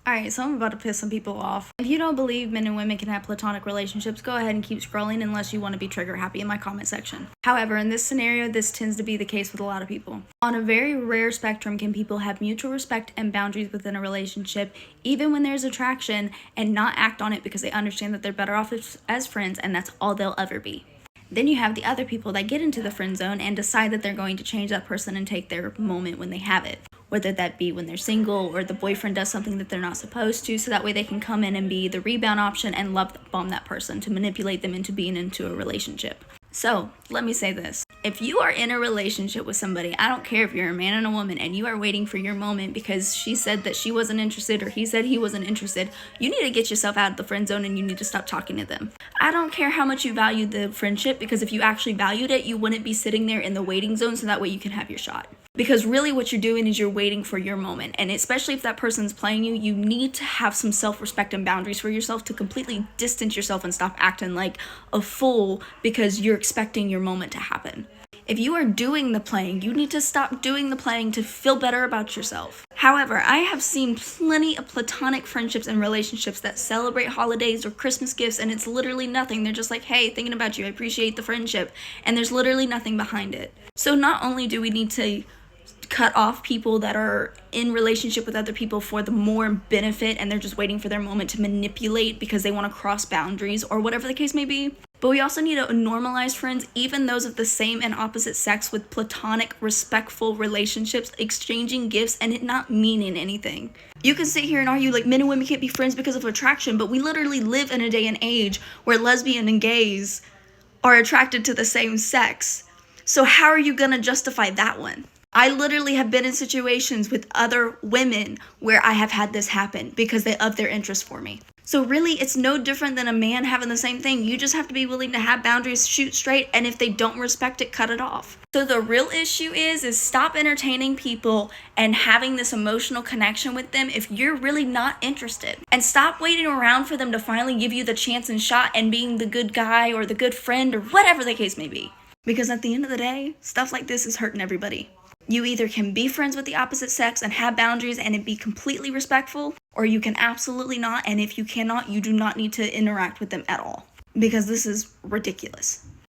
Alright, so I'm about to piss some people off. If you don't believe men and women can have platonic relationships, go ahead and keep scrolling unless you want to be trigger happy in my comment section. However, in this scenario, this tends to be the case with a lot of people. On a very rare spectrum can people have mutual respect and boundaries within a relationship, even when there's attraction, and not act on it because they understand that they're better off as friends and that's all they'll ever be. Then you have the other people that get into the friend zone and decide that they're going to change that person and take their moment when they have it. Whether that be when they're single or the boyfriend does something that they're not supposed to, so that way they can come in and be the rebound option and love bomb that person to manipulate them into being into a relationship. So, let me say this. If you are in a relationship with somebody, I don't care if you're a man and a woman, and you are waiting for your moment because she said that she wasn't interested or he said he wasn't interested, you need to get yourself out of the friend zone and you need to stop talking to them. I don't care how much you value the friendship, because if you actually valued it, you wouldn't be sitting there in the waiting zone so that way you can have your shot. Because really what you're doing is you're waiting for your moment. And especially if that person's playing you, you need to have some self-respect and boundaries for yourself to completely distance yourself and stop acting like a fool because you're expecting your moment to happen. If you are doing the playing, you need to stop doing the playing to feel better about yourself. However, I have seen plenty of platonic friendships and relationships that celebrate holidays or Christmas gifts, and it's literally nothing. They're just like, hey, thinking about you, I appreciate the friendship, and there's literally nothing behind it. So not only do we need to cut off people that are in relationship with other people for the more benefit and they're just waiting for their moment to manipulate because they want to cross boundaries or whatever the case may be, but we also need to normalize friends, even those of the same and opposite sex, with platonic, respectful relationships, exchanging gifts, and it not meaning anything. You can sit here and argue like men and women can't be friends because of attraction, but we literally live in a day and age where lesbian and gays are attracted to the same sex. So how are you gonna justify that one? I literally have been in situations with other women where I have had this happen because they of their interest for me. So really, it's no different than a man having the same thing. You just have to be willing to have boundaries, shoot straight, and if they don't respect it, cut it off. So the real issue is stop entertaining people and having this emotional connection with them if you're really not interested. And stop waiting around for them to finally give you the chance and shot and being the good guy or the good friend or whatever the case may be. Because at the end of the day, stuff like this is hurting everybody. You either can be friends with the opposite sex and have boundaries and be completely respectful, or you can absolutely not, and if you cannot, you do not need to interact with them at all. Because this is ridiculous.